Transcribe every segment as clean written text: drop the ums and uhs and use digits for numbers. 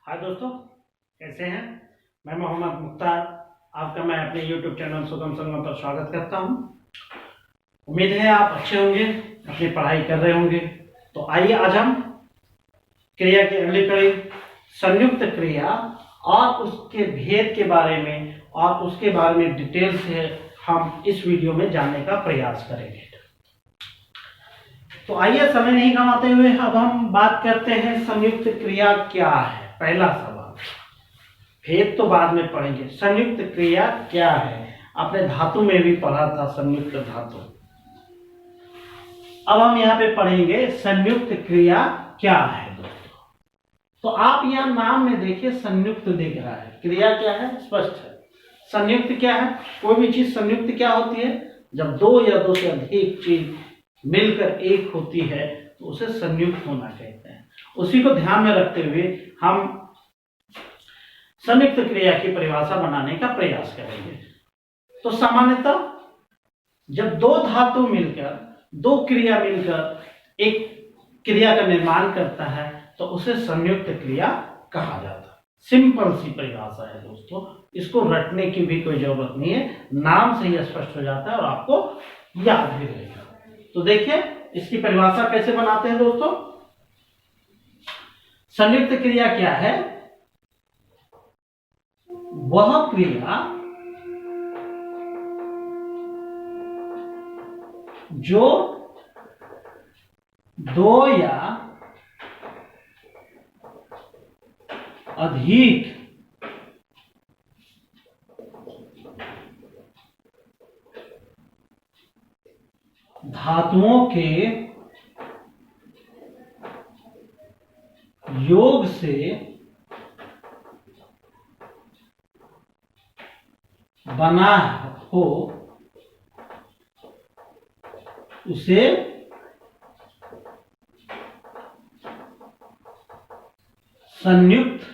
हाय दोस्तों, कैसे हैं। मैं मोहम्मद मुख्तार आपका मैं अपने YouTube चैनल सुगम संगम पर स्वागत करता हूं। उम्मीद है आप अच्छे होंगे, अपनी पढ़ाई कर रहे होंगे। तो आइए आज हम क्रिया की अगली कड़ी संयुक्त क्रिया और उसके भेद के बारे में और उसके बारे में डिटेल से हम इस वीडियो में जानने का प्रयास करेंगे। तो आइए समय नहीं गंवाते हुए अब हम बात करते हैं संयुक्त क्रिया क्या है। पहला सवाल, भेद तो बाद में पढ़ेंगे, संयुक्त क्रिया क्या है। आपने धातु में भी पढ़ा था संयुक्त धातु। अब हम यहाँ पे पढ़ेंगे संयुक्त क्रिया क्या है दोस्तों। तो आप यहाँ नाम में देखिए संयुक्त दिख रहा है, क्रिया क्या है स्पष्ट है। संयुक्त क्या है, कोई भी चीज संयुक्त क्या होती है, जब दो या दो से अधिक चीज मिलकर एक होती है तो उसे संयुक्त होना कहते हैं। उसी को ध्यान में रखते हुए हम संयुक्त क्रिया की परिभाषा बनाने का प्रयास करेंगे। तो सामान्यतः जब दो धातु मिलकर, दो क्रिया मिलकर एक क्रिया का निर्माण करता है तो उसे संयुक्त क्रिया कहा जाता है। सिंपल सी परिभाषा है दोस्तों, इसको रटने की भी कोई जरूरत नहीं है, नाम से ही स्पष्ट हो जाता है और आपको याद भी रहेगा। तो देखिए इसकी परिभाषा कैसे बनाते हैं दोस्तों। संयुक्त क्रिया क्या है, वह क्रिया जो दो या अधिक धातुओं के योग से बना हो उसे संयुक्त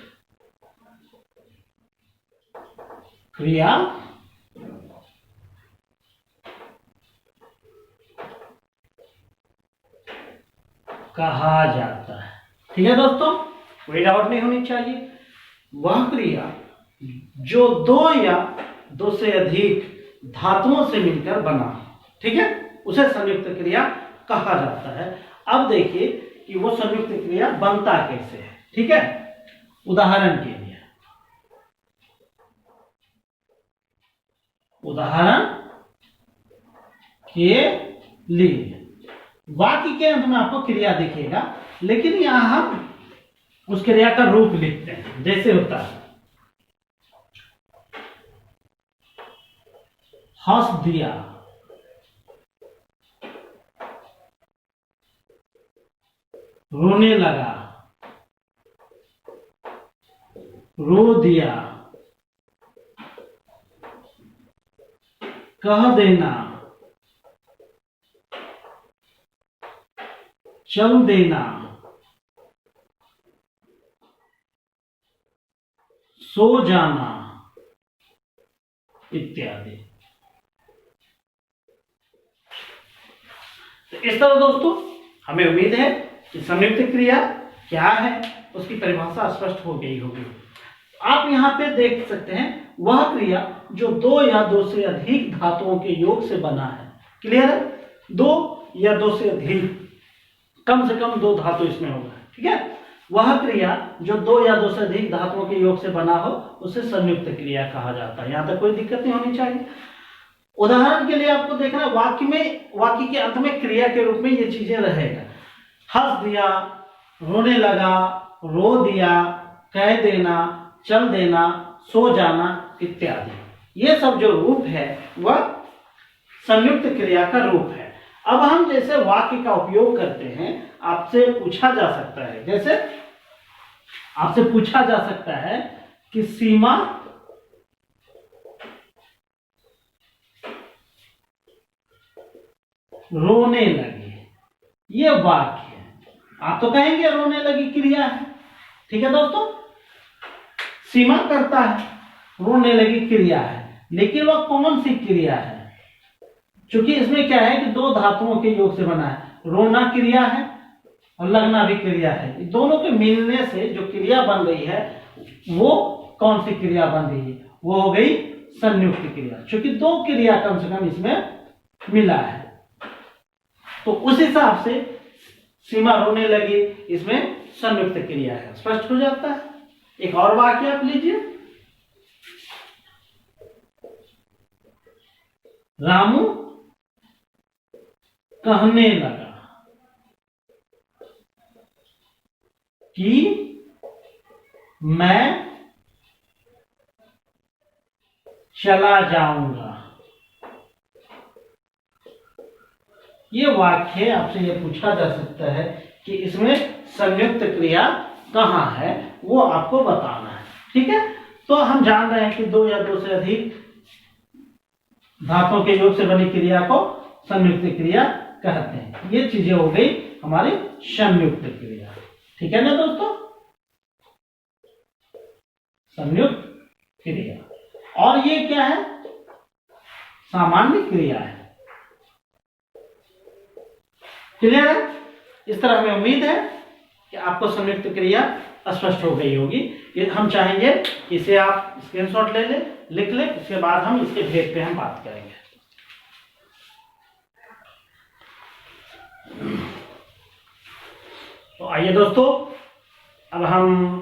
क्रिया कहा जाता है। ठीक है दोस्तों, कोई डाउट नहीं होनी चाहिए। वह क्रिया जो दो या दो से अधिक धातुओं से मिलकर बना, ठीक है, उसे संयुक्त क्रिया कहा जाता है। अब देखिए कि वो संयुक्त क्रिया बनता कैसे है। ठीक है, उदाहरण के लिए वाक्य के अंत में आपको क्रिया दिखेगा, लेकिन यहां हम उस क्रिया का रूप लिखते हैं। जैसे होता है हंस दिया, रोने लगा, रो दिया, कह देना, चल देना, सो जाना इत्यादि। तो इस तरह दोस्तों हमें उम्मीद है कि संयुक्त क्रिया क्या है उसकी परिभाषा स्पष्ट हो गई होगी। आप यहां पे देख सकते हैं वह क्रिया जो दो या दो से अधिक धातुओं के योग से बना है। क्लियर है, दो या दो से अधिक, कम से कम दो धातु इसमें होगा। ठीक है, वह क्रिया जो दो या दो से अधिक धातुओं के योग से बना हो उसे संयुक्त क्रिया कहा जाता है। यहां तक कोई दिक्कत नहीं होनी चाहिए। उदाहरण के लिए आपको देखना, वाक्य के अंत में क्रिया के रूप में ये चीजें रहेगा। हंस दिया, रोने लगा, रो दिया, कह देना, चल देना, सो जाना इत्यादि। ये सब जो रूप है वह संयुक्त क्रिया का रूप है। अब हम जैसे वाक्य का उपयोग करते हैं, आपसे पूछा जा सकता है, जैसे आपसे पूछा जा सकता है कि सीमा रोने लगी, ये वाक्य है। आप तो कहेंगे रोने लगी क्रिया है। ठीक है दोस्तों, सीमा करता है, रोने लगी क्रिया है, लेकिन वह कौन सी क्रिया है। क्योंकि इसमें क्या है कि दो धातुओं के योग से बना है। रोना क्रिया है, और लगना भी क्रिया है। इन दोनों के मिलने से जो क्रिया बन रही है वो कौन सी क्रिया बन रही है? वो हो गई संयुक्त क्रिया, क्योंकि दो क्रिया कम से कम इसमें मिला है। तो उस हिसाब से सीमा रोने लगी, इसमें संयुक्त क्रिया है, स्पष्ट हो जाता है। एक और वाक्य आप लीजिए, रामू कहने लगा कि मैं चला जाऊंगा। ये वाक्य आपसे ये पूछा जा सकता है कि इसमें संयुक्त क्रिया कहाँ है, वो आपको बताना है। ठीक है, तो हम जान रहे हैं कि दो या दो से अधिक धातुओं के योग से बनी क्रिया को संयुक्त क्रिया कहते हैं। ये चीजें हो गई हमारी संयुक्त क्रिया। ठीक है ना दोस्तों, संयुक्त क्रिया। और ये क्या है? सामान्य क्रिया है। क्लियर है? इस तरह हमें उम्मीद है कि आपको संयुक्त क्रिया स्पष्ट हो गई होगी। ये हम चाहेंगे कि इसे आप स्क्रीनशॉट ले लें, लिख लें, उसके बाद हम इसके भेद पे हम बात करेंगे। तो आइए दोस्तों, अब हम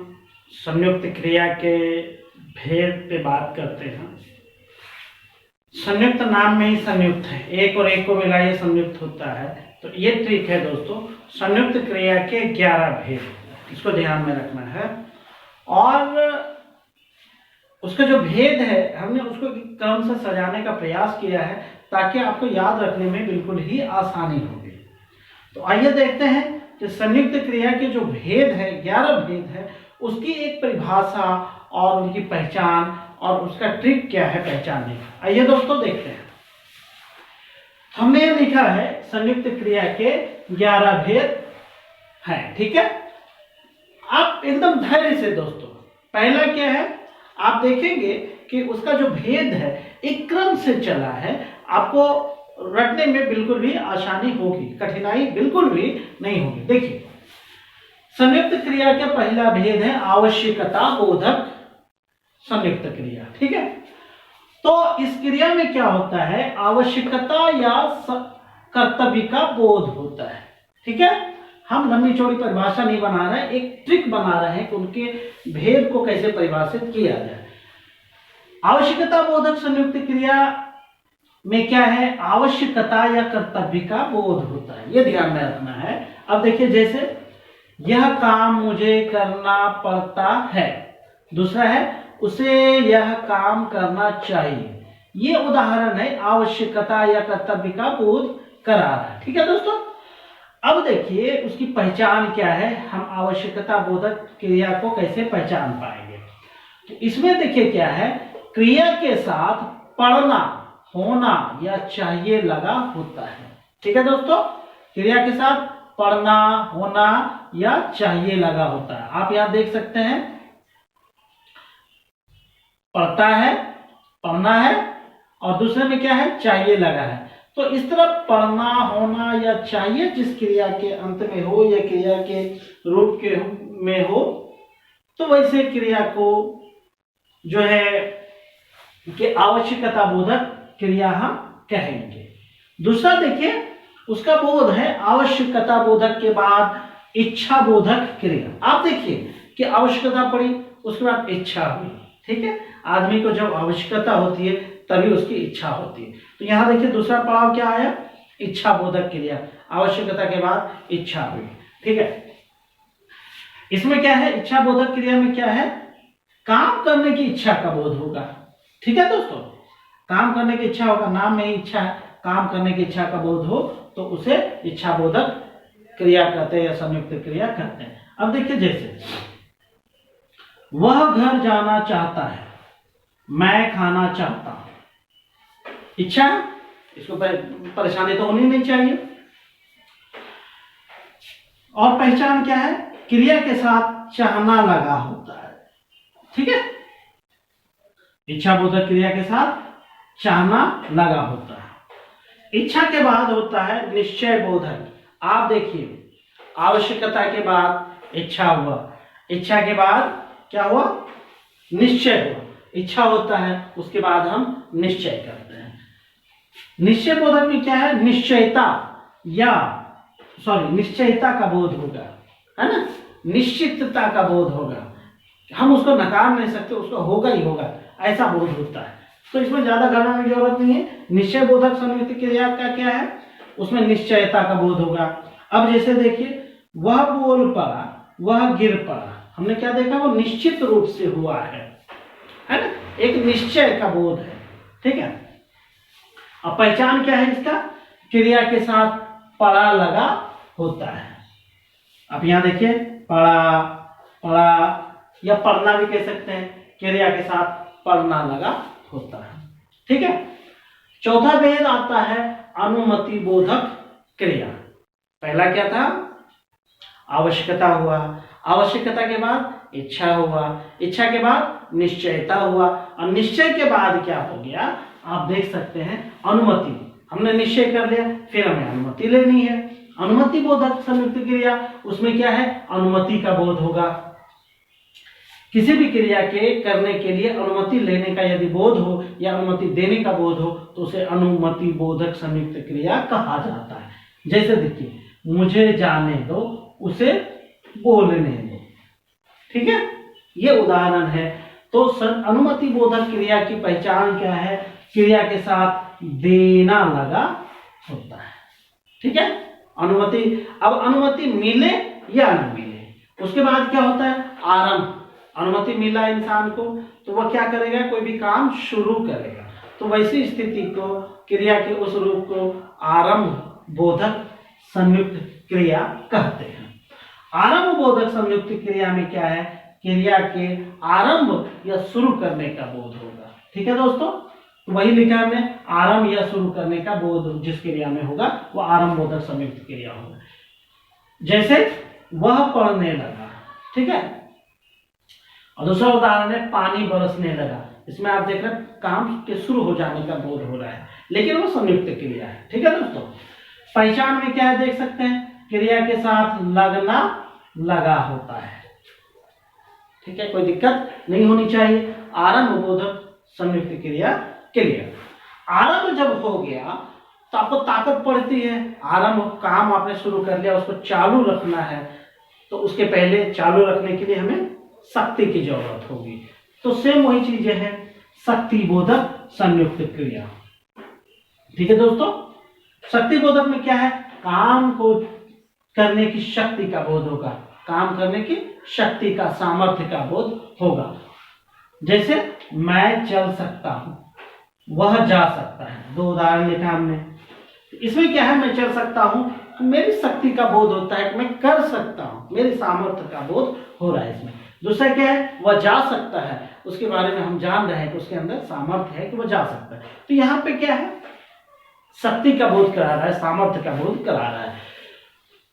संयुक्त क्रिया के भेद पे बात करते हैं। संयुक्त नाम में ही संयुक्त है, एक और एक को मिलाइए संयुक्त होता है। तो ये ट्रिक है दोस्तों, संयुक्त क्रिया के 11 भेद, इसको ध्यान में रखना है। और उसका जो भेद है हमने उसको क्रम से सजाने का प्रयास किया है ताकि आपको याद रखने में बिल्कुल ही आसानी होगी। तो आइए देखते हैं कि संयुक्त क्रिया के जो भेद है, 11 भेद है, उसकी एक परिभाषा और उनकी पहचान और उसका ट्रिक क्या है पहचानने का। आइए दोस्तों देखते हैं। हमने लिखा है संयुक्त क्रिया के 11 भेद हैं। ठीक है, आप एकदम धैर्य से दोस्तों, पहला क्या है आप देखेंगे कि उसका जो भेद है एक क्रम से चला है, आपको रटने में बिल्कुल भी आसानी होगी, कठिनाई बिल्कुल भी नहीं होगी। देखिए, संयुक्त क्रिया का पहला भेद है आवश्यकता बोधक संयुक्त क्रिया। ठीक है, तो इस क्रिया में क्या होता है? आवश्यकता या कर्तव्य का बोध होता है। ठीक है, हम लंबी चौड़ी परिभाषा नहीं बना रहे हैं, एक ट्रिक बना रहे हैं कि उनके भेद को कैसे परिभाषित किया जाए। आवश्यकता बोधक संयुक्त क्रिया में क्या है? आवश्यकता या कर्तव्य का बोध होता है, ये ध्यान में रखना है। अब देखिए, जैसे यह काम मुझे करना पड़ता है, दूसरा है उसे यह काम करना चाहिए। ये उदाहरण है आवश्यकता या कर्तव्य का बोध करा रहा है। ठीक है दोस्तों, अब देखिए उसकी पहचान क्या है, हम आवश्यकता बोधक क्रिया को कैसे पहचान पाएंगे। तो इसमें देखिए क्या है, क्रिया के साथ पढ़ना, होना या चाहिए लगा होता है। ठीक है दोस्तों, क्रिया के साथ पढ़ना, होना या चाहिए लगा होता है। आप यहां देख सकते हैं, पढ़ता है, पढ़ना है, और दूसरे में क्या है? चाहिए लगा है। तो इस तरह पढ़ना, होना या चाहिए जिस क्रिया के अंत में हो या क्रिया के रूप के में हो, तो वैसे क्रिया को जो है कि आवश्यकता बोधक क्रिया हम कहेंगे। दूसरा देखिए, उसका बोध है आवश्यकता बोधक के बाद इच्छा बोधक क्रिया। आप देखिए कि आवश्यकता पड़ी, उसके बाद इच्छा हुई। ठीक है, आदमी को जब आवश्यकता होती है तभी उसकी इच्छा होती है। तो यहां देखिए दूसरा पड़ाव क्या आया? इच्छा बोधक क्रिया, आवश्यकता के बाद इच्छा हुई। ठीक है, इसमें क्या है? इच्छा बोधक क्रिया में क्या है? काम करने की इच्छा का बोध होगा। ठीक है दोस्तों, काम करने की इच्छा होगा, नाम में ही इच्छा है, काम करने की इच्छा का बोध हो तो उसे इच्छा बोधक क्रिया कहते हैं या संयुक्त क्रिया कहते हैं। अब देखिए, जैसे वह घर जाना चाहता है, मैं खाना चाहता हूं, इच्छा है, इसको परेशानी तो होनी नहीं चाहिए। और पहचान क्या है? क्रिया के साथ चाहना लगा होता है। ठीक है, इच्छा बोधक क्रिया के साथ चाहना लगा होता है। इच्छा के बाद होता है निश्चय बोधक। आप देखिए, आवश्यकता के बाद इच्छा हुआ, इच्छा के बाद क्या हुआ, निश्चय हुआ। इच्छा होता है उसके बाद हम निश्चय करते हैं। निश्चय बोधक में क्या है, निश्चयता निश्चयता का बोध होगा, है ना, निश्चितता का बोध होगा। हम उसको नकार नहीं सकते, उसको होगा ही होगा, ऐसा बोध होता है। तो इसमें ज्यादा घबराने की जरूरत नहीं है। निश्चय बोधक संयुक्त क्रिया का क्या है, उसमें निश्चयता का बोध होगा। अब जैसे देखिए, वह बोल पड़ा, वह गिर पड़ा, हमने क्या देखा, वो निश्चित रूप से हुआ है ना, एक निश्चय का बोध है। ठीक है। अब पहचान क्या है इसका, क्रिया के साथ पड़ा लगा होता है। अब यहां देखिए, पड़ा, पड़ा या पढ़ना भी कह सकते हैं, क्रिया के साथ पढ़ना लगा होता है। ठीक है। चौथा भेद आता है अनुमति बोधक क्रिया। पहला क्या था, आवश्यकता हुआ, आवश्यकता के बाद इच्छा हुआ, इच्छा के बाद निश्चयता हुआ, और निश्चय के बाद क्या हो गया, आप देख सकते हैं अनुमति। हमने निश्चय कर लिया, फिर हमें अनुमति लेनी है। अनुमति बोधक संयुक्त क्रिया, उसमें क्या है, अनुमति का बोध होगा। किसी भी क्रिया के करने के लिए अनुमति लेने का यदि बोध हो या अनुमति देने का बोध हो तो उसे अनुमति बोधक संयुक्त क्रिया कहा जाता है। जैसे देखिए, मुझे जाने दो, उसे बोलने दो। ठीक है, ये उदाहरण है। तो अनुमति बोधक क्रिया की पहचान क्या है, क्रिया के साथ देना लगा होता है। ठीक है, अनुमति। अब अनुमति मिले या न मिले, उसके बाद क्या होता है, आरंभ। अनुमति मिला इंसान को तो वह क्या करेगा, कोई भी काम शुरू करेगा। तो वैसी स्थिति को, क्रिया के उस रूप को आरंभ बोधक संयुक्त क्रिया कहते हैं। आरंभ बोधक संयुक्त क्रिया में क्या है, क्रिया के आरंभ या शुरू करने का बोध होगा। ठीक है दोस्तों, तो वही लिखा हमने, आरंभ या शुरू करने का बोध जिस क्रिया में होगा वो आरंभ बोधक संयुक्त क्रिया होगा। जैसे वह पढ़ने लगा। ठीक है। और दूसरा उदाहरण है पानी बरसने लगा। इसमें आप देख रहे हैं काम के शुरू हो जाने का बोध हो रहा है, लेकिन वो संयुक्त क्रिया है। ठीक है दोस्तों। पहचान में क्या है, देख सकते हैं, क्रिया के साथ लगना लगा होता है। ठीक है, कोई दिक्कत नहीं होनी चाहिए। आरंभ बोधक संयुक्त क्रिया क्रिया। आरंभ जब हो गया तो आपको ताकत पड़ती है। आरंभ काम आपने शुरू कर लिया, उसको चालू रखना है, तो उसके पहले चालू रखने के लिए हमें शक्ति की जरूरत होगी। तो सेम वही चीजें हैं, शक्ति बोधक संयुक्त क्रिया। ठीक है दोस्तों। शक्ति बोधक में क्या है, काम को करने की शक्ति का बोध होगा, काम करने की शक्ति का, सामर्थ्य का बोध होगा। जैसे मैं चल सकता हूं, वह जा सकता है। दो उदाहरण लिखा हमने। इसमें क्या है, मैं चल सकता हूं, मेरी शक्ति का बोध होता है कि मैं कर सकता हूं, मेरी सामर्थ्य का बोध हो रहा है इसमें। दूसरा क्या है, वह जा सकता है, उसके बारे में हम जान रहे हैं कि उसके अंदर सामर्थ्य है कि वह जा सकता है। तो यहाँ पे क्या है, शक्ति का बोध करा रहा है, सामर्थ्य का बोध करा रहा है।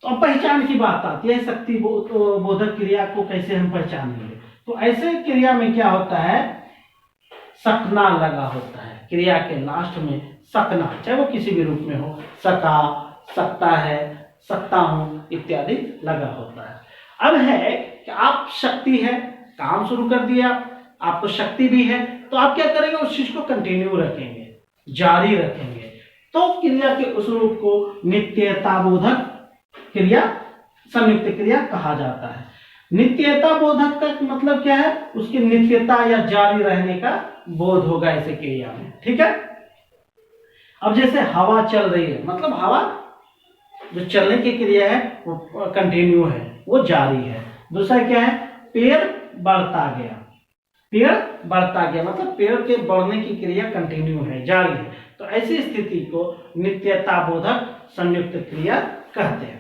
तो अब पहचान की बात आती है, शक्ति बोधक क्रिया को कैसे हम पहचानेंगे। तो ऐसे क्रिया में क्या होता है, सकना लगा होता है। क्रिया के लास्ट में सकना, चाहे वो किसी भी रूप में हो, सका, सकता है, सकता हूं इत्यादि लगा होता है। अब है कि आप शक्ति है, काम शुरू कर दिया, आपको शक्ति भी है, तो आप क्या करेंगे, उस चीज को कंटिन्यू रखेंगे, जारी रखेंगे। तो क्रिया के उस रूप को नित्यता बोधक क्रिया संयुक्त क्रिया कहा जाता है। नित्यता बोधक का मतलब क्या है, उसकी नित्यता या जारी रहने का बोध होगा ऐसे क्रिया में। ठीक है। अब जैसे हवा चल रही है, मतलब हवा जो चलने की क्रिया है वो कंटिन्यू है, वो जारी है। दूसरा क्या है, पेड़ बढ़ता गया, पेड़ बढ़ता गया मतलब पेड़ के बढ़ने की क्रिया कंटिन्यू है, जारी है। तो ऐसी स्थिति को नित्यता बोधक संयुक्त क्रिया कहते हैं।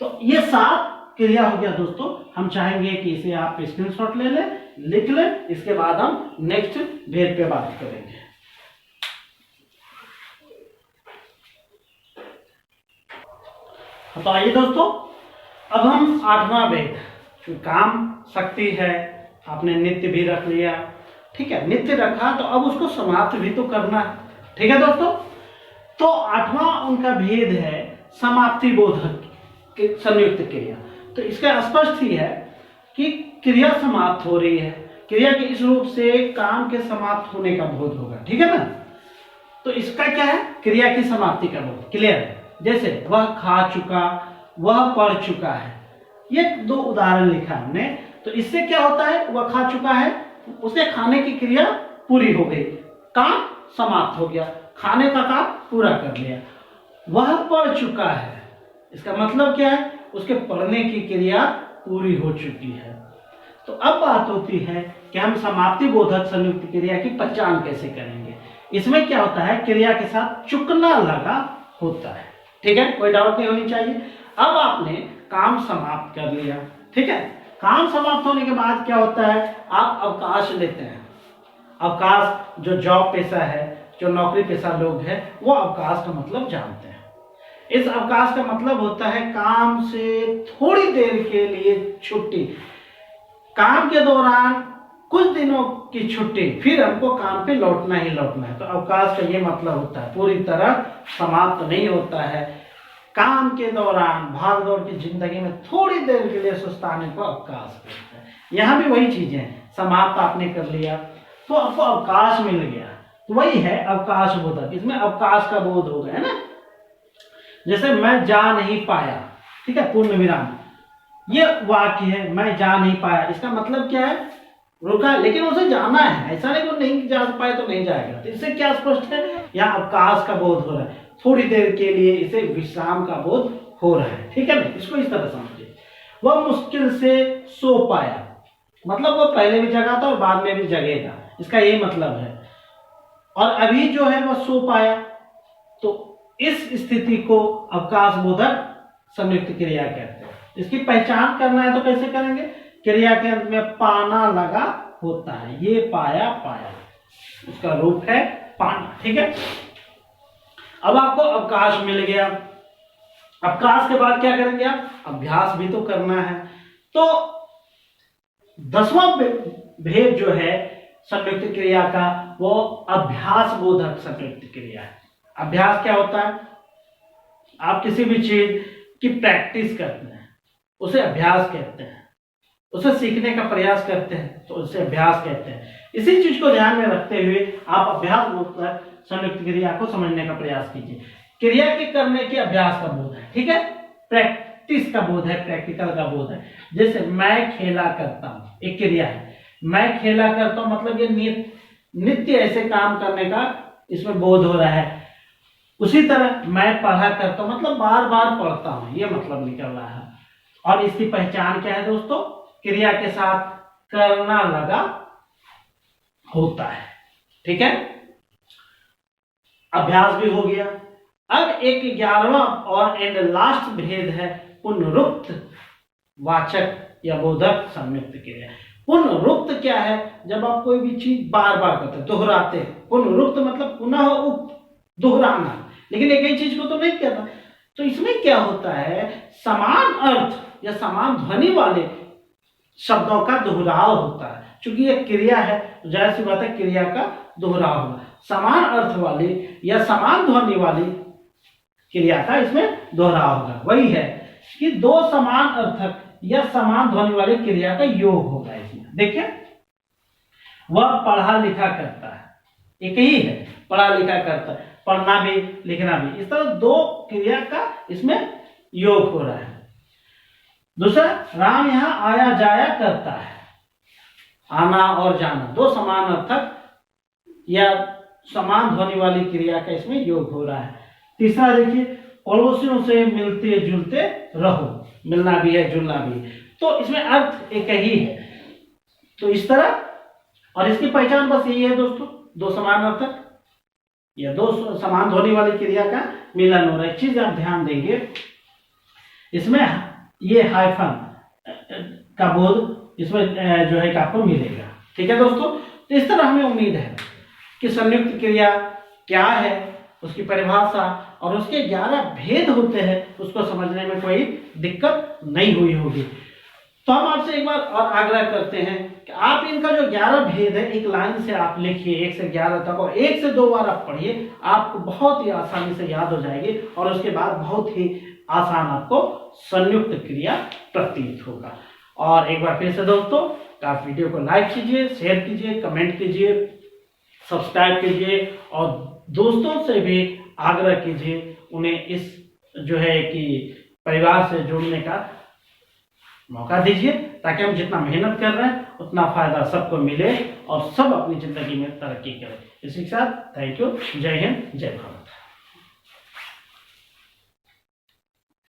तो ये 7 क्रिया हो गया दोस्तों। हम चाहेंगे कि इसे आप स्क्रीनशॉट ले लें, लिख लें, इसके बाद हम नेक्स्ट भेद पे बात करेंगे। तो आइए दोस्तों, अब हम 8वां भेद, काम शक्ति है, आपने नित्य भी रख लिया। ठीक है, नित्य रखा तो अब उसको समाप्त भी तो करना है। ठीक है दोस्तों। तो 8वां उनका भेद है समाप्ति बोधक। संयुक्त क्रिया। तो इसका स्पष्ट ही है कि क्रिया समाप्त हो रही है, क्रिया के इस रूप से काम के समाप्त होने का बोध होगा, ठीक है ना। तो इसका क्या है, क्रिया की समाप्ति का बोध, क्लियर है। जैसे वह खा चुका, वह पढ़ चुका है, ये दो उदाहरण लिखा हमने। तो इससे क्या होता है, वह खा चुका है, उसे खाने की क्रिया पूरी हो गई, काम समाप्त हो गया, खाने का काम पूरा कर लिया। वह पढ़ चुका है, इसका मतलब क्या है, उसके पढ़ने की क्रिया पूरी हो चुकी है। तो अब बात होती है कि हम समाप्ति बोधक संयुक्त क्रिया की पहचान कैसे करेंगे। इसमें क्या होता है, क्रिया के साथ चुकना लगा होता है, ठीक है, कोई डाउट नहीं होनी चाहिए। अब आपने काम समाप्त कर लिया, ठीक है। काम समाप्त होने के बाद क्या होता है, आप अवकाश लेते हैं। अवकाश, जो जॉब पेशा है, जो नौकरी पेशा लोग हैं, वो अवकाश का मतलब जानते हैं। इस अवकाश का मतलब होता है काम से थोड़ी देर के लिए छुट्टी, काम के दौरान कुछ दिनों की छुट्टी, फिर हमको काम पे लौटना ही लौटना है। तो अवकाश का ये मतलब होता है, पूरी तरह समाप्त नहीं होता है। काम के दौरान भाग दौड़ की जिंदगी में थोड़ी देर के लिए सुस्ताने को अवकाश कहते हैं। यहाँ भी वही चीजें हैं, समाप्त आपने कर लिया तो आपको अवकाश मिल गया, तो वही है अवकाश बोधक। इसमें अवकाश का बोध हो गया ना। जैसे मैं जा नहीं पाया, ठीक है, पूर्ण विराम, ये वाक्य है, मैं जा नहीं पाया, इसका मतलब क्या है, रुका, लेकिन उसे जाना है, ऐसा नहीं वो नहीं जा पाए तो नहीं जाएगा। तो इससे क्या स्पष्ट है, यहाँ अवकाश का बोध हो रहा है, थोड़ी देर के लिए इसे विश्राम का बोध हो रहा है, ठीक है ना। इसको इस तरह समझिए। वह मुश्किल से सो पाया, मतलब वो पहले भी जगा था और बाद में भी जगेगा, इसका यही मतलब है। और अभी जो है वह सो पाया, तो इस स्थिति को अवकाश बोधक संयुक्त क्रिया कहते हैं। इसकी पहचान करना है तो कैसे करेंगे, क्रिया के अंत में पाना लगा होता है, ये पाया पाया, उसका रूप है पाना, ठीक है। अब आपको अवकाश मिल गया, अवकाश के बाद क्या करेंगे आप, अभ्यास भी तो करना है। तो 10वां भेद जो है संयुक्त क्रिया का, वो अभ्यास बोधक संयुक्त क्रिया है। अभ्यास क्या होता है, आप किसी भी चीज की प्रैक्टिस करते हैं, उसे अभ्यास कहते हैं। उसे सीखने का प्रयास करते हैं तो उसे अभ्यास कहते हैं। इसी चीज को ध्यान में रखते हुए आप अभ्यास बोधक संयुक्त क्रिया को समझने का प्रयास कीजिए। क्रिया के करने के अभ्यास का बोध है, ठीक है, प्रैक्टिस का बोध है, प्रैक्टिकल का बोध है। जैसे मैं खेला करता हूं, एक क्रिया है, मैं खेला करता हूं, मतलब ये नित्य ऐसे काम करने का इसमें बोध हो रहा है। उसी तरह मैं पढ़ा करता हूं, मतलब बार बार पढ़ता हूं, ये मतलब निकल रहा है। और इसकी पहचान क्या है दोस्तों, क्रिया के साथ करना लगा होता है, ठीक है। अभ्यास भी हो गया। अब एक 11वां और एंड लास्ट भेद है पुनरुक्त वाचक या बोधक संयुक्त क्रिया। पुनरुक्त क्या है, जब आप कोई भी चीज बार बार करते हैं, दोहराते हैं। पुनरुक्त मतलब पुनः उक्त, दोहराना, लेकिन एक ही चीज को तो नहीं करना। तो इसमें क्या होता है, समान अर्थ या समान ध्वनि वाले शब्दों का दोहराव होता है। चूंकि ये क्रिया है तो जाहिर सी बात है क्रिया का दोहराव होगा। समान अर्थ वाली या समान ध्वनि वाली क्रिया का इसमें दोहराव होगा। वही है कि दो समान अर्थक या समान ध्वनि वाली क्रिया का योग होगा इसमें। देखिए, वह पढ़ा लिखा करता है, एक ही है, पढ़ा लिखा करता है, पढ़ना भी लिखना भी, इस तरह दो क्रिया का इसमें योग हो रहा है। दूसरा, राम यहाँ आया जाया करता है, आना और जाना, दो समान अर्थक या समान ध्वनि वाली क्रिया का इसमें योग हो रहा है। तीसरा देखिए, पड़ोसियों से मिलते जुलते रहो, मिलना भी है जुलना भी है, तो इसमें अर्थ एक ही है। तो इस तरह, और इसकी पहचान बस यही है दोस्तों, दो समान अर्थक या दो समान ध्वनि वाली क्रिया का मिलन हो रहा है। एक चीज आप ध्यान देंगे, इसमें ये हाइफन का बोध इसमें जो है आपको मिलेगा, ठीक है दोस्तों। तो इस तरह हमें उम्मीद है कि संयुक्त क्रिया क्या है, उसकी परिभाषा और उसके 11 भेद होते हैं, उसको समझने में कोई दिक्कत नहीं हुई होगी। तो हम आपसे एक बार और आग्रह करते हैं कि आप इनका जो 11 भेद है एक लाइन से आप लिखिए 1 से 11 तक, और 1 से 2 बार आप पढ़िए, आपको बहुत ही आसानी से याद हो जाएगी और उसके बाद बहुत ही आसान आपको संयुक्त क्रिया प्रतीत होगा। और एक बार फिर से दोस्तों, आप वीडियो को लाइक कीजिए, शेयर कीजिए, कमेंट कीजिए, सब्सक्राइब कीजिए और दोस्तों से भी आग्रह कीजिए, उन्हें इस जो है कि परिवार से जुड़ने का मौका दीजिए, ताकि हम जितना मेहनत कर रहे हैं उतना फायदा सबको मिले और सब अपनी जिंदगी में तरक्की करें। इसी के साथ थैंक यू। जय हिंद, जय भारत।